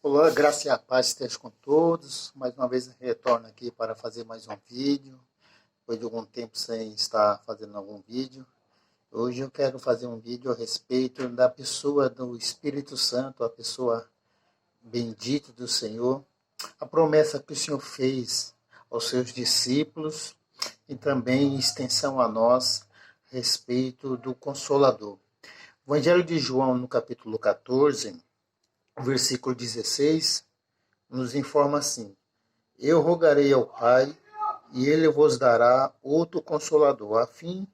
Olá, graça e a paz esteja com todos. Mais uma vez retorno aqui para fazer mais um vídeo. Depois de algum tempo sem estar fazendo algum vídeo. Hoje eu quero fazer um vídeo a respeito da pessoa do Espírito Santo, a pessoa bendita do Senhor. A promessa que o Senhor fez aos seus discípulos e também em extensão a nós a respeito do Consolador. O Evangelho de João, no capítulo 14, versículo 16, nos informa assim: Eu rogarei ao Pai, e ele vos dará outro Consolador, a fim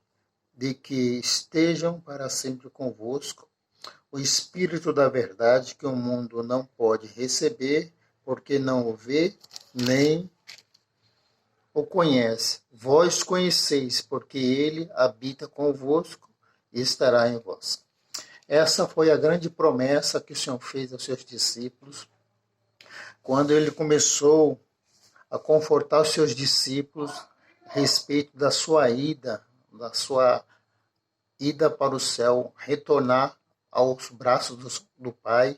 de que estejam para sempre convosco, o Espírito da verdade, que o mundo não pode receber, porque não o vê, nem o conhece. Vós conheceis, porque ele habita convosco e estará em vós. Essa foi a grande promessa que o Senhor fez aos seus discípulos, quando ele começou a confortar os seus discípulos a respeito da sua ida para o céu, retornar aos braços do Pai.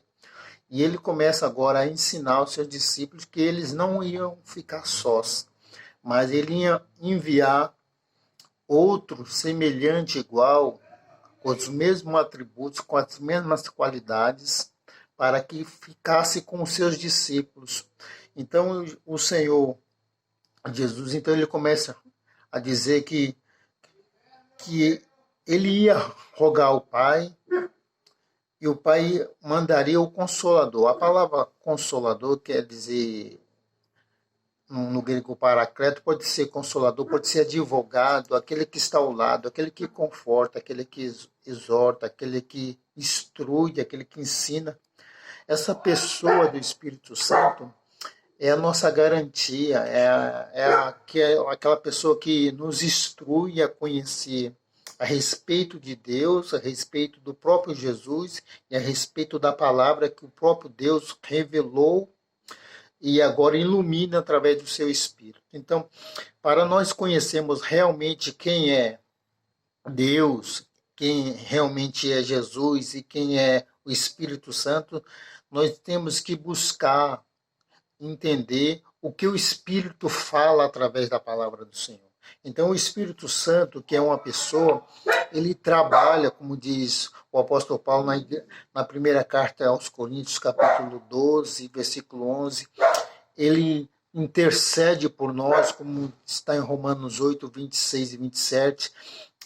E ele começa agora a ensinar aos seus discípulos que eles não iam ficar sós, mas ele ia enviar outro semelhante, igual, com os mesmos atributos, com as mesmas qualidades, para que ficasse com os seus discípulos. Então, o Senhor Jesus, então ele começa a dizer que ele ia rogar ao Pai, e o Pai mandaria o Consolador. A palavra Consolador quer dizer, no grego paracleto, pode ser consolador, pode ser advogado, aquele que está ao lado, aquele que conforta, aquele que exorta, aquele que instrui, aquele que ensina. Essa pessoa do Espírito Santo é a nossa garantia, aquela pessoa que nos instrui a conhecer a respeito de Deus, a respeito do próprio Jesus e a respeito da palavra que o próprio Deus revelou e agora ilumina através do seu Espírito. Então, para nós conhecermos realmente quem é Deus, quem realmente é Jesus e quem é o Espírito Santo, nós temos que buscar entender o que o Espírito fala através da palavra do Senhor. Então, o Espírito Santo, que é uma pessoa, ele trabalha, como diz o apóstolo Paulo na primeira carta aos Coríntios, capítulo 12, versículo 11, ele intercede por nós, como está em Romanos 8, 26 e 27,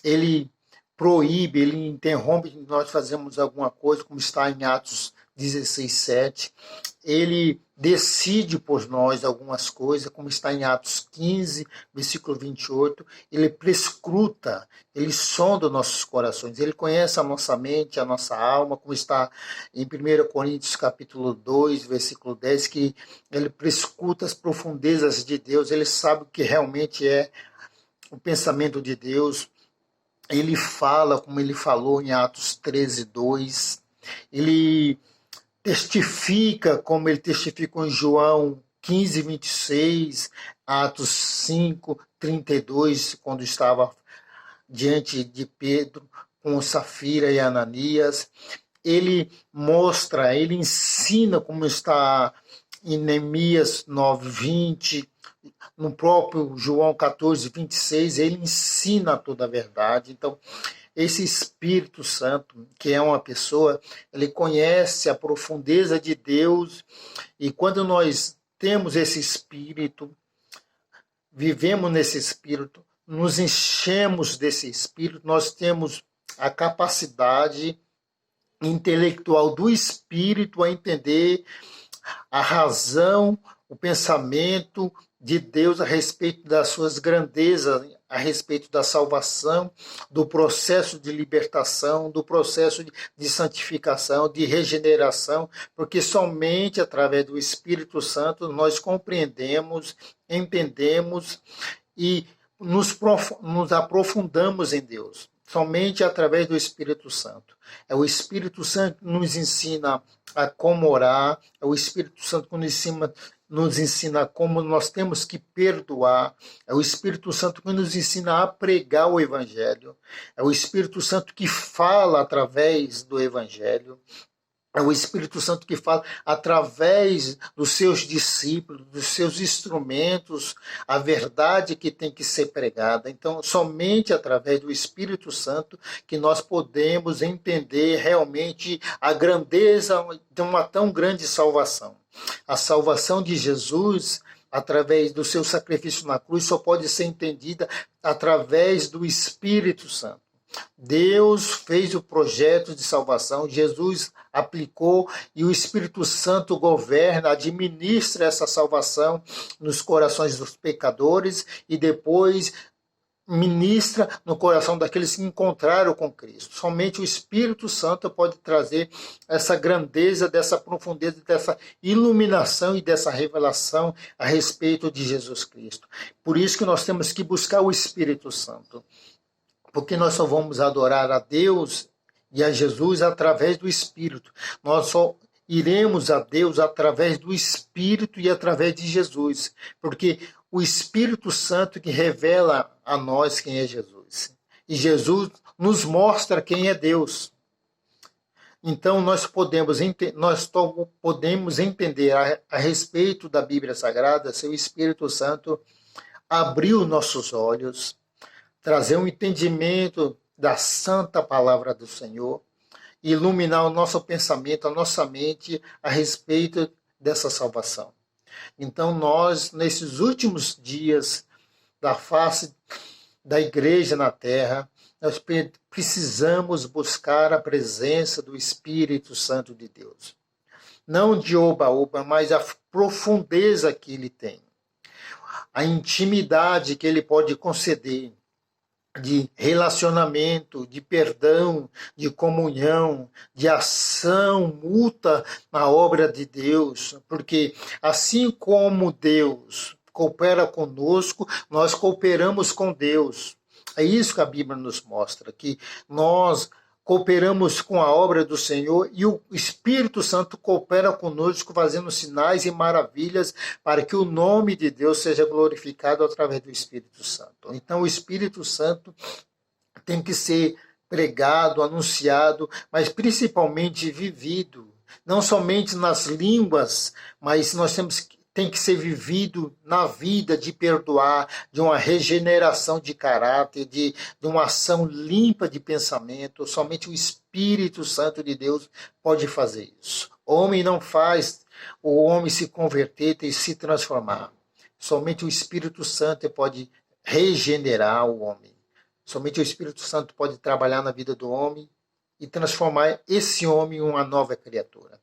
ele proíbe, ele interrompe que nós fazemos alguma coisa, como está em Atos 16, 7, ele decide por nós algumas coisas, como está em Atos 15, versículo 28, ele prescruta, ele sonda nossos corações, ele conhece a nossa mente, a nossa alma, como está em 1 Coríntios capítulo 2, versículo 10, que ele prescruta as profundezas de Deus, ele sabe o que realmente é o pensamento de Deus, ele fala como ele falou em Atos 13, 2, ele testifica como ele testificou em João 15, 26, Atos 5, 32, quando estava diante de Pedro com Safira e Ananias. Ele mostra, ele ensina como está em Neemias 9, 20, no próprio João 14, 26, ele ensina toda a verdade. Então, esse Espírito Santo, que é uma pessoa, ele conhece a profundeza de Deus, e quando nós temos esse Espírito, vivemos nesse Espírito, nos enchemos desse Espírito, nós temos a capacidade intelectual do Espírito a entender a razão, o pensamento de Deus a respeito das suas grandezas, a respeito da salvação, do processo de libertação, do processo de santificação, de regeneração, porque somente através do Espírito Santo nós compreendemos, entendemos e nos aprofundamos em Deus. Somente através do Espírito Santo. É o Espírito Santo que nos ensina a como orar, é o Espírito Santo que nos ensina como nós temos que perdoar, é o Espírito Santo que nos ensina a pregar o Evangelho, é o Espírito Santo que fala através do Evangelho, É o Espírito Santo que fala através dos seus discípulos, dos seus instrumentos, a verdade que tem que ser pregada. Então, somente através do Espírito Santo que nós podemos entender realmente a grandeza de uma tão grande salvação. A salvação de Jesus, através do seu sacrifício na cruz, só pode ser entendida através do Espírito Santo. Deus fez o projeto de salvação, Jesus aplicou e o Espírito Santo governa, administra essa salvação nos corações dos pecadores e depois ministra no coração daqueles que encontraram com Cristo. Somente o Espírito Santo pode trazer essa grandeza, dessa profundeza, dessa iluminação e dessa revelação a respeito de Jesus Cristo. Por isso que nós temos que buscar o Espírito Santo. Porque nós só vamos adorar a Deus e a Jesus através do Espírito. Nós só iremos a Deus através do Espírito e através de Jesus. Porque o Espírito Santo que revela a nós quem é Jesus. E Jesus nos mostra quem é Deus. Então nós podemos entender a respeito da Bíblia Sagrada, se o Espírito Santo abriu nossos olhos, trazer um entendimento da santa palavra do Senhor, iluminar o nosso pensamento, a nossa mente a respeito dessa salvação. Então nós, nesses últimos dias da face da igreja na terra, nós precisamos buscar a presença do Espírito Santo de Deus. Não de oba-oba, mas a profundeza que ele tem, a intimidade que ele pode conceder, de relacionamento, de perdão, de comunhão, de ação mútua na obra de Deus, porque assim como Deus coopera conosco, nós cooperamos com Deus. É isso que a Bíblia nos mostra, que nós cooperamos com a obra do Senhor e o Espírito Santo coopera conosco, fazendo sinais e maravilhas para que o nome de Deus seja glorificado através do Espírito Santo. Então, o Espírito Santo tem que ser pregado, anunciado, mas principalmente vivido. Não somente nas línguas, mas tem que ser vivido na vida de perdoar, de uma regeneração de caráter, de uma ação limpa de pensamento. Somente o Espírito Santo de Deus pode fazer isso. O homem não faz o homem se converter e se transformar. Somente o Espírito Santo pode regenerar o homem. Somente o Espírito Santo pode trabalhar na vida do homem e transformar esse homem em uma nova criatura.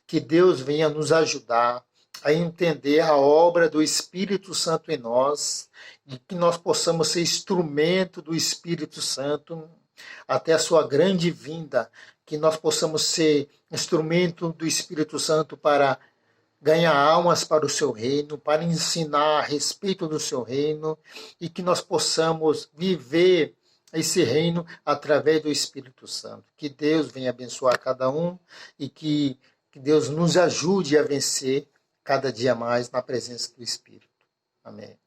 Que Deus venha nos ajudar a entender a obra do Espírito Santo em nós e que nós possamos ser instrumento do Espírito Santo até a sua grande vinda, que nós possamos ser instrumento do Espírito Santo para ganhar almas para o seu reino, para ensinar a respeito do seu reino e que nós possamos viver esse reino através do Espírito Santo. Que Deus venha abençoar cada um e que Deus nos ajude a vencer cada dia mais na presença do Espírito. Amém.